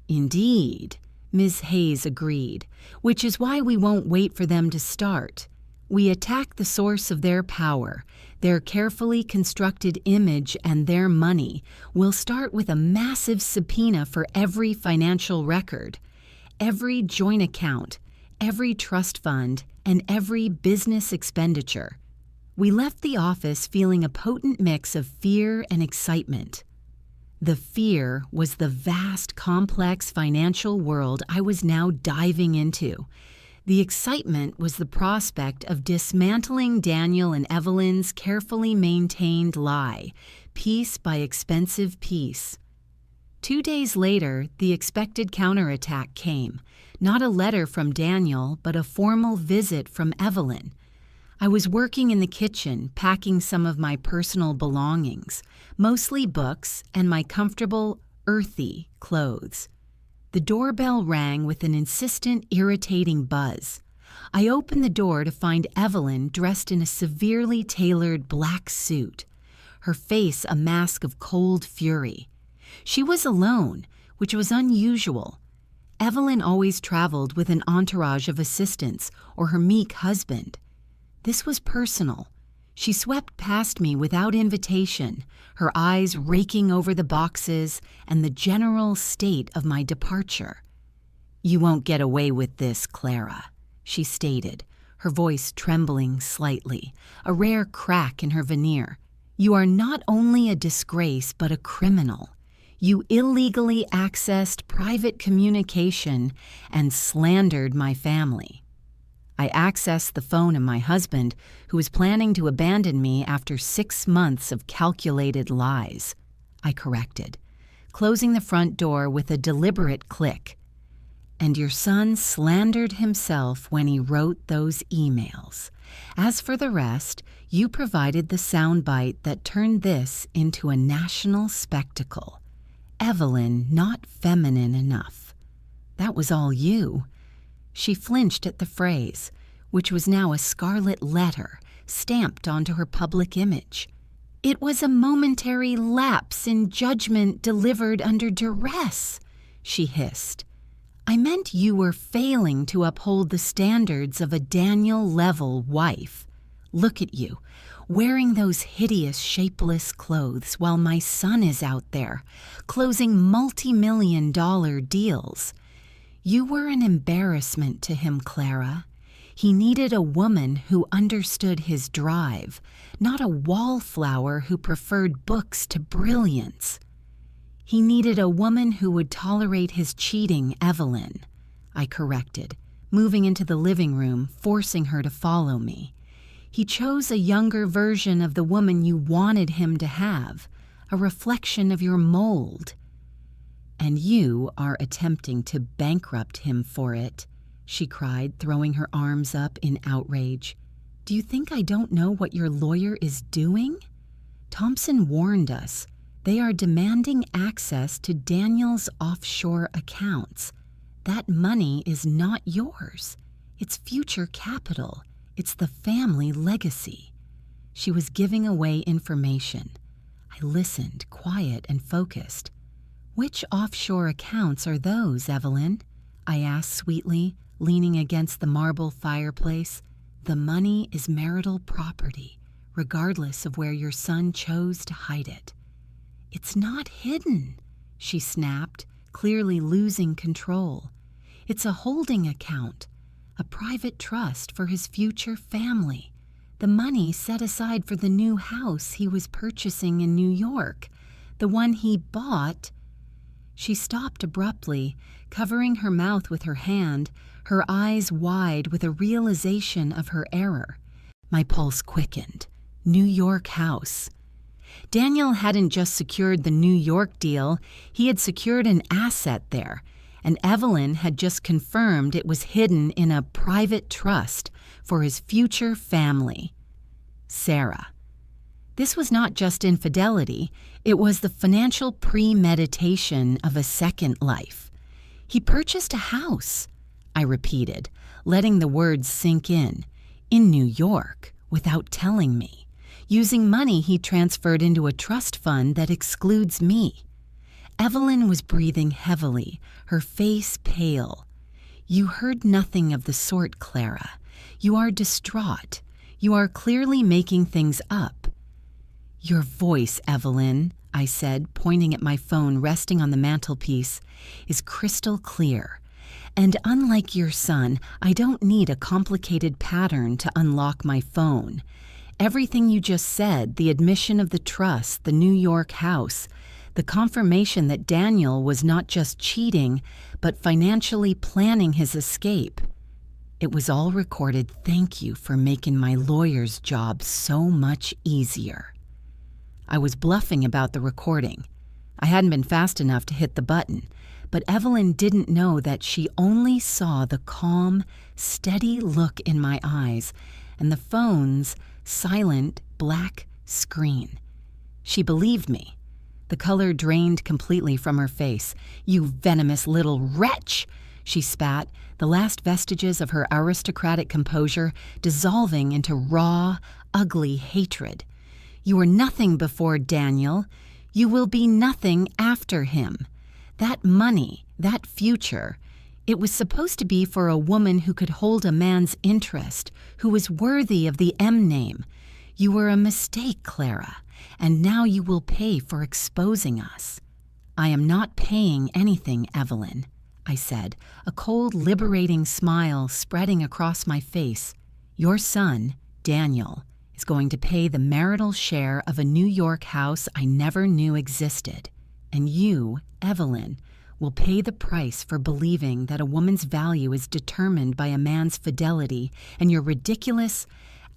"Indeed," Ms. Hayes agreed, "which is why we won't wait for them to start. We attack the source of their power, their carefully constructed image and their money. We'll start with a massive subpoena for every financial record, every joint account, every trust fund, and every business expenditure." We left the office feeling a potent mix of fear and excitement. The fear was the vast, complex financial world I was now diving into. The excitement was the prospect of dismantling Daniel and Evelyn's carefully maintained lie, piece by expensive piece. 2 days later, the expected counterattack came. Not a letter from Daniel, but a formal visit from Evelyn. I was working in the kitchen, packing some of my personal belongings, mostly books and my comfortable, earthy clothes. The doorbell rang with an insistent, irritating buzz. I opened the door to find Evelyn dressed in a severely tailored black suit, her face a mask of cold fury. She was alone, which was unusual. Evelyn always traveled with an entourage of assistants or her meek husband. This was personal. She swept past me without invitation, her eyes raking over the boxes and the general state of my departure. "You won't get away with this, Clara," she stated, her voice trembling slightly, a rare crack in her veneer. "You are not only a disgrace but a criminal. You illegally accessed private communication and slandered my family." I accessed the phone of my husband, who was planning to abandon me after 6 months of calculated lies, I corrected, closing the front door with a deliberate click. "And your son slandered himself when he wrote those emails. As for the rest, you provided the soundbite that turned this into a national spectacle. Evelyn not feminine enough. That was all you." She flinched at the phrase, which was now a scarlet letter stamped onto her public image. "It was a momentary lapse in judgment delivered under duress," she hissed. "I meant you were failing to uphold the standards of a Daniel-level wife. Look at you, wearing those hideous, shapeless clothes while my son is out there, closing multi-million-dollar deals. You were an embarrassment to him, Clara. He needed a woman who understood his drive, not a wallflower who preferred books to brilliance. He needed a woman who would tolerate his cheating, Evelyn," I corrected, moving into the living room, forcing her to follow me. "He chose a younger version of the woman you wanted him to have, a reflection of your mold. And you are attempting to bankrupt him for it," she cried, throwing her arms up in outrage. "Do you think I don't know what your lawyer is doing? Thompson warned us. They are demanding access to Daniel's offshore accounts. That money is not yours. It's future capital. It's the family legacy." She was giving away information. I listened, quiet and focused. "Which offshore accounts are those, Evelyn?" I asked sweetly, leaning against the marble fireplace. "The money is marital property, regardless of where your son chose to hide it." "It's not hidden," she snapped, clearly losing control. "It's a holding account, a private trust for his future family. The money set aside for the new house he was purchasing in New York, the one he bought." She stopped abruptly, covering her mouth with her hand, her eyes wide with a realization of her error. My pulse quickened. New York house. Daniel hadn't just secured the New York deal, he had secured an asset there, and Evelyn had just confirmed it was hidden in a private trust for his future family. Sarah. This was not just infidelity, it was the financial premeditation of a second life. "He purchased a house," I repeated, letting the words sink in New York, without telling me, using money he transferred into a trust fund that excludes me. Evelyn was breathing heavily, her face pale. "You heard nothing of the sort, Clara. You are distraught. You are clearly making things up." "Your voice, Evelyn," I said, pointing at my phone resting on the mantelpiece, "is crystal clear. And unlike your son, I don't need a complicated pattern to unlock my phone. Everything you just said, the admission of the trust, the New York house, the confirmation that Daniel was not just cheating, but financially planning his escape. It was all recorded. Thank you for making my lawyer's job so much easier." I was bluffing about the recording. I hadn't been fast enough to hit the button, but Evelyn didn't know that she only saw the calm, steady look in my eyes and the phone's silent black screen. She believed me. The color drained completely from her face. "You venomous little wretch!" she spat, the last vestiges of her aristocratic composure dissolving into raw, ugly hatred. "You were nothing before Daniel. You will be nothing after him. That money, that future, it was supposed to be for a woman who could hold a man's interest, who was worthy of the M name. You were a mistake, Clara, and now you will pay for exposing us." "I am not paying anything, Evelyn," I said, a cold, liberating smile spreading across my face. "Your son, Daniel, is going to pay the marital share of a New York house I never knew existed. And you, Evelyn, will pay the price for believing that a woman's value is determined by a man's fidelity and your ridiculous,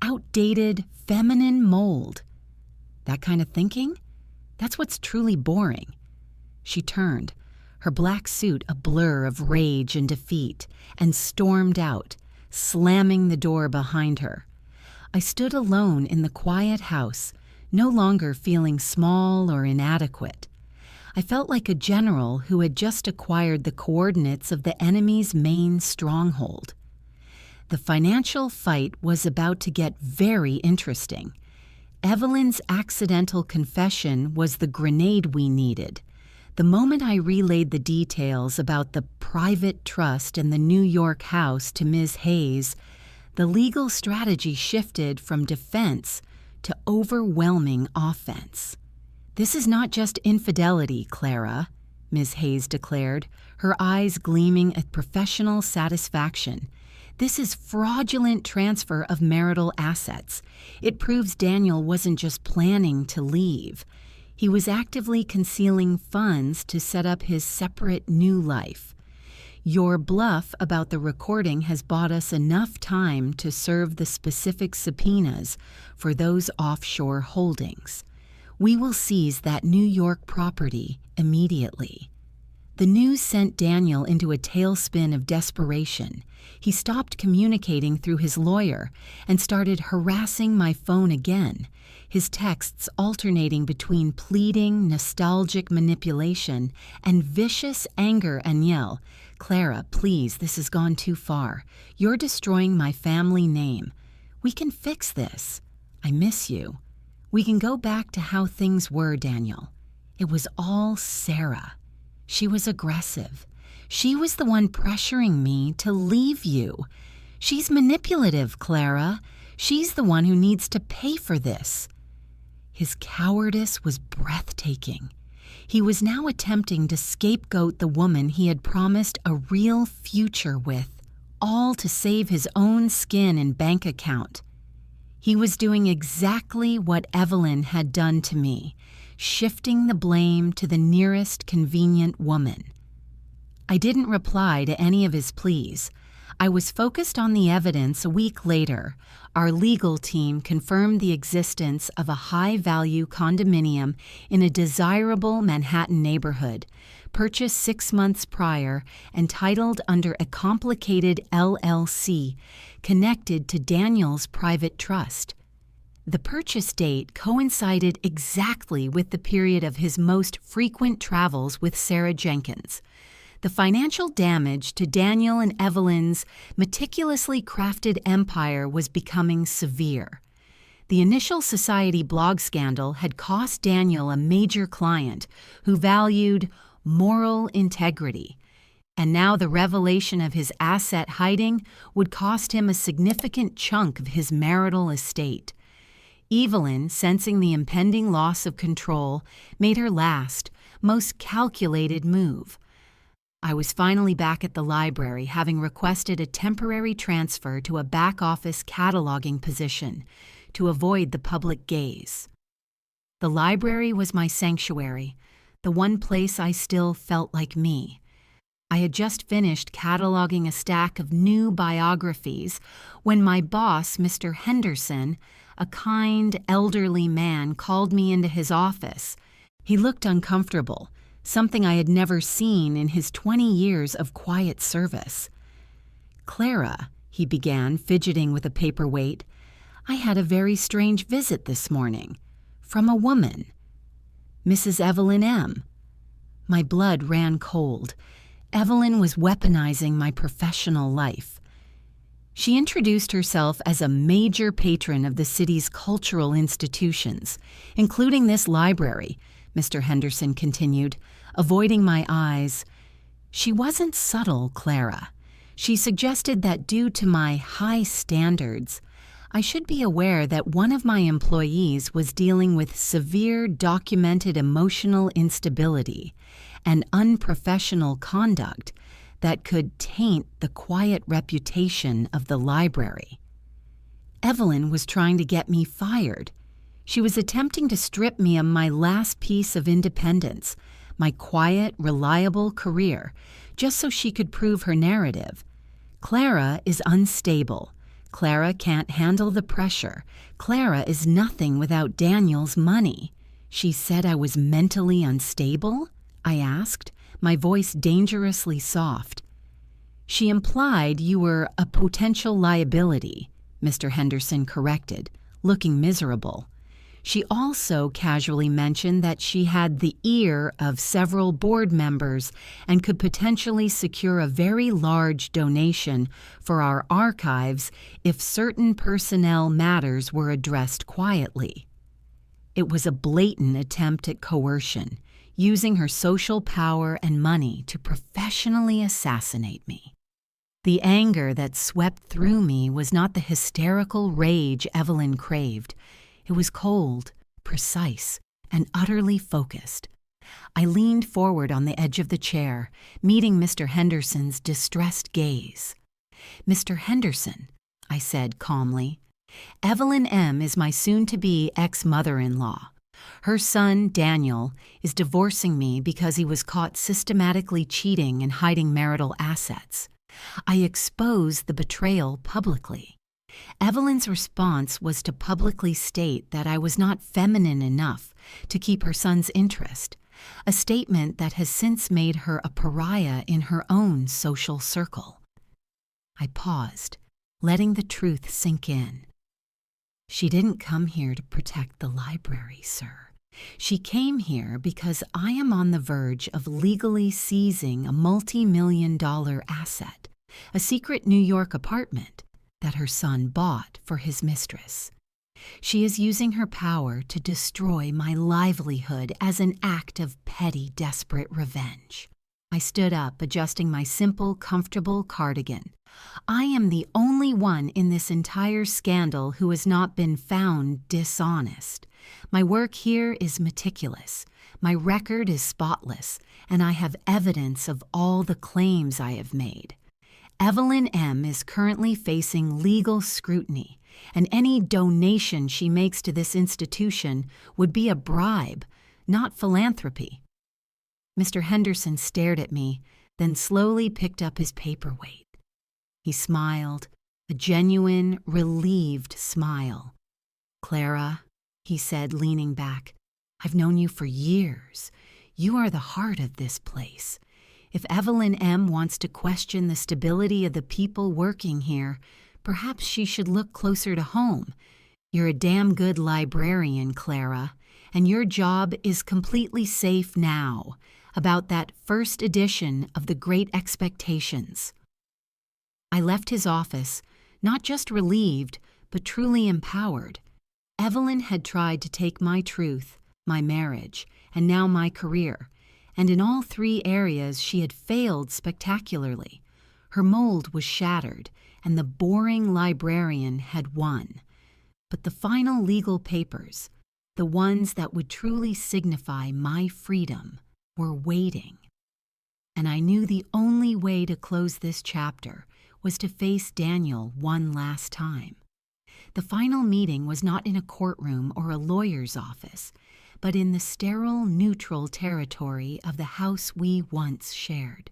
outdated, feminine mold. That kind of thinking? That's what's truly boring." She turned, her black suit a blur of rage and defeat, and stormed out, slamming the door behind her. I stood alone in the quiet house, no longer feeling small or inadequate. I felt like a general who had just acquired the coordinates of the enemy's main stronghold. The financial fight was about to get very interesting. Evelyn's accidental confession was the grenade we needed. The moment I relayed the details about the private trust in the New York house to Ms. Hayes, the legal strategy shifted from defense to overwhelming offense. "This is not just infidelity, Clara," Ms. Hayes declared, her eyes gleaming at professional satisfaction. "This is fraudulent transfer of marital assets. It proves Daniel wasn't just planning to leave. He was actively concealing funds to set up his separate new life. Your bluff about the recording has bought us enough time to serve the specific subpoenas for those offshore holdings. We will seize that New York property immediately." The news sent Daniel into a tailspin of desperation. He stopped communicating through his lawyer and started harassing my phone again, his texts alternating between pleading, nostalgic manipulation and vicious anger and yell. "Clara, please, this has gone too far. You're destroying my family name. We can fix this. I miss you. We can go back to how things were, Daniel. It was all Sarah. She was aggressive. She was the one pressuring me to leave you. She's manipulative, Clara. She's the one who needs to pay for this." His cowardice was breathtaking. He was now attempting to scapegoat the woman he had promised a real future with, all to save his own skin and bank account. He was doing exactly what Evelyn had done to me, shifting the blame to the nearest convenient woman. I didn't reply to any of his pleas. I was focused on the evidence. A week later, our legal team confirmed the existence of a high-value condominium in a desirable Manhattan neighborhood, purchased 6 months prior and titled under a complicated LLC connected to Daniel's private trust. The purchase date coincided exactly with the period of his most frequent travels with Sarah Jenkins. The financial damage to Daniel and Evelyn's meticulously crafted empire was becoming severe. The initial Society blog scandal had cost Daniel a major client who valued moral integrity, and now the revelation of his asset hiding would cost him a significant chunk of his marital estate. Evelyn, sensing the impending loss of control, made her last, most calculated move. I was finally back at the library, having requested a temporary transfer to a back-office cataloging position to avoid the public gaze. The library was my sanctuary, the one place I still felt like me. I had just finished cataloging a stack of new biographies when my boss, Mr. Henderson, a kind, elderly man, called me into his office. He looked uncomfortable, something I had never seen in his 20 years of quiet service. "Clara," he began, fidgeting with a paperweight, I had a very strange visit this morning. From a woman. Mrs. Evelyn M. My blood ran cold. Evelyn was weaponizing my professional life. She introduced herself as a major patron of the city's cultural institutions, including this library, Mr. Henderson continued, avoiding my eyes. She wasn't subtle, Clara. She suggested that due to my high standards, I should be aware that one of my employees was dealing with severe documented emotional instability and unprofessional conduct that could taint the quiet reputation of the library. Evelyn was trying to get me fired. She was attempting to strip me of my last piece of independence, my quiet, reliable career, just so she could prove her narrative. Clara is unstable. Clara can't handle the pressure. Clara is nothing without Daniel's money. She said I was mentally unstable? I asked, my voice dangerously soft. She implied you were a potential liability, Mr. Henderson corrected, looking miserable. She also casually mentioned that she had the ear of several board members and could potentially secure a very large donation for our archives if certain personnel matters were addressed quietly. It was a blatant attempt at coercion, using her social power and money to professionally assassinate me. The anger that swept through me was not the hysterical rage Evelyn craved. It was cold, precise, and utterly focused. I leaned forward on the edge of the chair, meeting Mr. Henderson's distressed gaze. "Mr. Henderson," I said calmly, "Evelyn M. is my soon-to-be ex-mother-in-law. Her son, Daniel, is divorcing me because he was caught systematically cheating and hiding marital assets. I exposed the betrayal publicly. Evelyn's response was to publicly state that I was not feminine enough to keep her son's interest, a statement that has since made her a pariah in her own social circle." I paused, letting the truth sink in. "She didn't come here to protect the library, sir. She came here because I am on the verge of legally seizing a multi-million-dollar asset, a secret New York apartment that her son bought for his mistress. She is using her power to destroy my livelihood as an act of petty, desperate revenge." I stood up, adjusting my simple, comfortable cardigan. I am the only one in this entire scandal who has not been found dishonest. My work here is meticulous. My record is spotless, and I have evidence of all the claims I have made. Evelyn M. is currently facing legal scrutiny, and any donation she makes to this institution would be a bribe, not philanthropy. Mr. Henderson stared at me, then slowly picked up his paperweight. He smiled, a genuine, relieved smile. "Clara," he said, leaning back, "I've known you for years. You are the heart of this place. If Evelyn M. wants to question the stability of the people working here, perhaps she should look closer to home. You're a damn good librarian, Clara, and your job is completely safe now, about that first edition of The Great Expectations." I left his office, not just relieved, but truly empowered. Evelyn had tried to take my truth, my marriage, and now my career, and in all three areas she had failed spectacularly. Her mold was shattered, and the boring librarian had won. But the final legal papers, the ones that would truly signify my freedom, were waiting. And I knew the only way to close this chapter was to face Daniel one last time. The final meeting was not in a courtroom or a lawyer's office, but in the sterile, neutral territory of the house we once shared.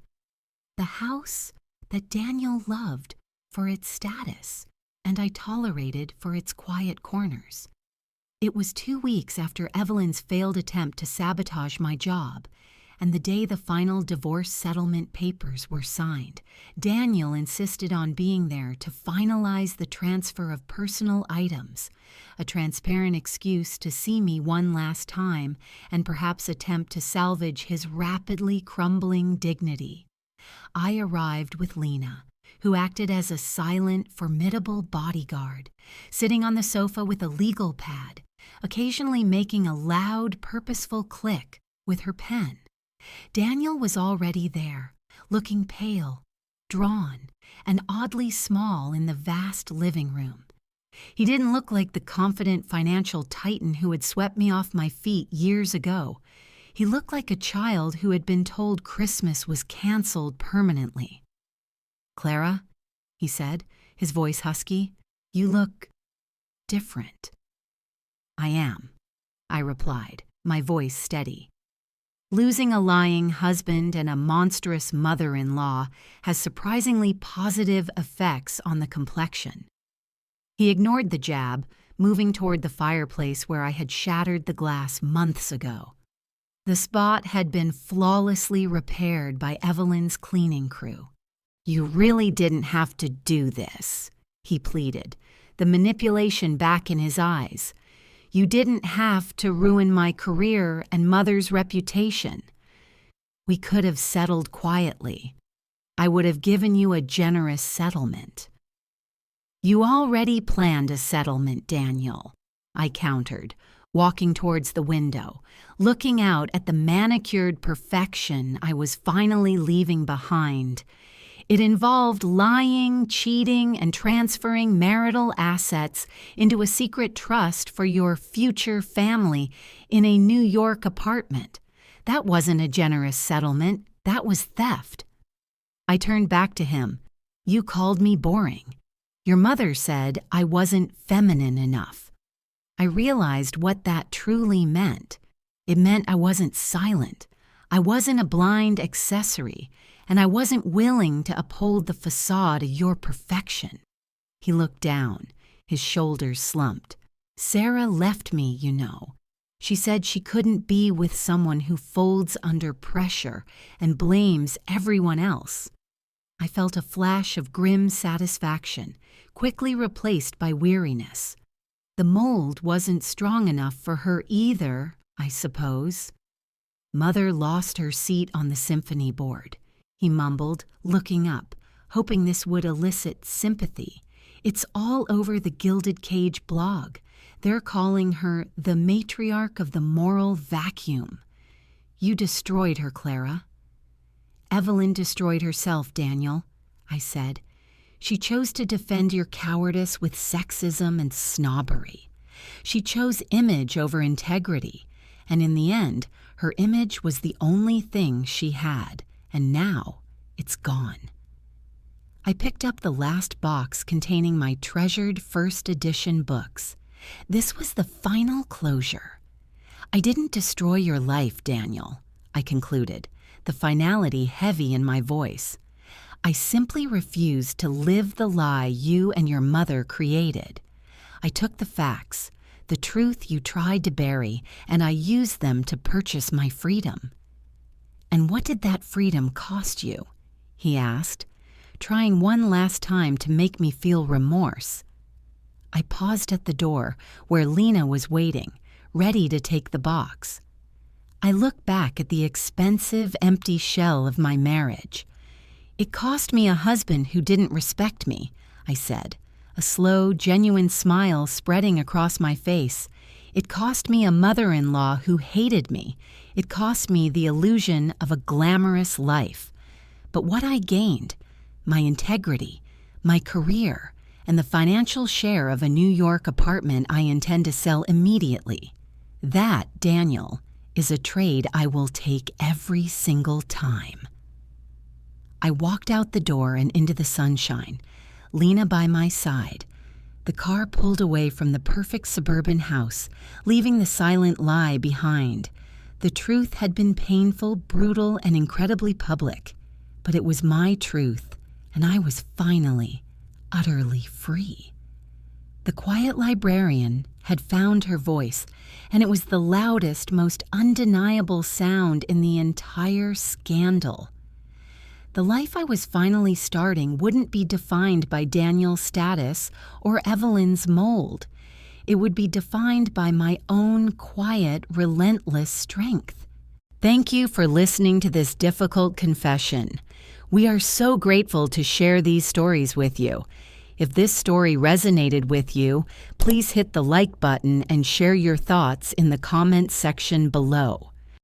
The house that Daniel loved for its status, and I tolerated for its quiet corners. It was 2 weeks after Evelyn's failed attempt to sabotage my job, and the day the final divorce settlement papers were signed, Daniel insisted on being there to finalize the transfer of personal items, a transparent excuse to see me one last time and perhaps attempt to salvage his rapidly crumbling dignity. I arrived with Lena, who acted as a silent, formidable bodyguard, sitting on the sofa with a legal pad, occasionally making a loud, purposeful click with her pen. Daniel was already there, looking pale, drawn, and oddly small in the vast living room. He didn't look like the confident financial titan who had swept me off my feet years ago. He looked like a child who had been told Christmas was canceled permanently. "Clara," he said, his voice husky, "you look different." "I am," I replied, my voice steady. Losing a lying husband and a monstrous mother-in-law has surprisingly positive effects on the complexion. He ignored the jab, moving toward the fireplace where I had shattered the glass months ago. The spot had been flawlessly repaired by Evelyn's cleaning crew. "You really didn't have to do this," he pleaded, the manipulation back in his eyes. "You didn't have to ruin my career and Mother's reputation. We could have settled quietly. I would have given you a generous settlement." "You already planned a settlement, Daniel," I countered, walking towards the window, looking out at the manicured perfection I was finally leaving behind. It involved lying, cheating, and transferring marital assets into a secret trust for your future family in a New York apartment. That wasn't a generous settlement. That was theft. I turned back to him. "You called me boring. Your mother said I wasn't feminine enough." I realized what that truly meant. It meant I wasn't silent. I wasn't a blind accessory, and I wasn't willing to uphold the facade of your perfection. He looked down, his shoulders slumped. "Sarah left me, you know. She said she couldn't be with someone who folds under pressure and blames everyone else." I felt a flash of grim satisfaction, quickly replaced by weariness. The mold wasn't strong enough for her either, I suppose. "Mother lost her seat on the symphony board," he mumbled, looking up, hoping this would elicit sympathy. "It's all over the Gilded Cage blog. They're calling her the matriarch of the moral vacuum. You destroyed her, Clara." "Evelyn destroyed herself, Daniel," I said. "She chose to defend your cowardice with sexism and snobbery. She chose image over integrity, and in the end, her image was the only thing she had, and now it's gone." I picked up the last box containing my treasured first edition books. This was the final closure. "I didn't destroy your life, Daniel," I concluded, the finality heavy in my voice. "I simply refused to live the lie you and your mother created. I took the facts, the truth you tried to bury, and I used them to purchase my freedom." "And what did that freedom cost you?" he asked, trying one last time to make me feel remorse. I paused at the door where Lena was waiting, ready to take the box. I looked back at the expensive, empty shell of my marriage. "It cost me a husband who didn't respect me," I said, a slow, genuine smile spreading across my face. "It cost me a mother-in-law who hated me. It cost me the illusion of a glamorous life. But what I gained, my integrity, my career, and the financial share of a New York apartment I intend to sell immediately. That, Daniel, is a trade I will take every single time." I walked out the door and into the sunshine, Lena by my side. The car pulled away from the perfect suburban house, leaving the silent lie behind. The truth had been painful, brutal, and incredibly public, but it was my truth, and I was finally, utterly free. The quiet librarian, had found her voice, and it was the loudest, most undeniable sound in the entire scandal. The life I was finally starting wouldn't be defined by Daniel's status or Evelyn's mold. It would be defined by my own quiet, relentless strength. Thank you for listening to this difficult confession. We are so grateful to share these stories with you. If this story resonated with you, please hit the like button and share your thoughts in the comments section below.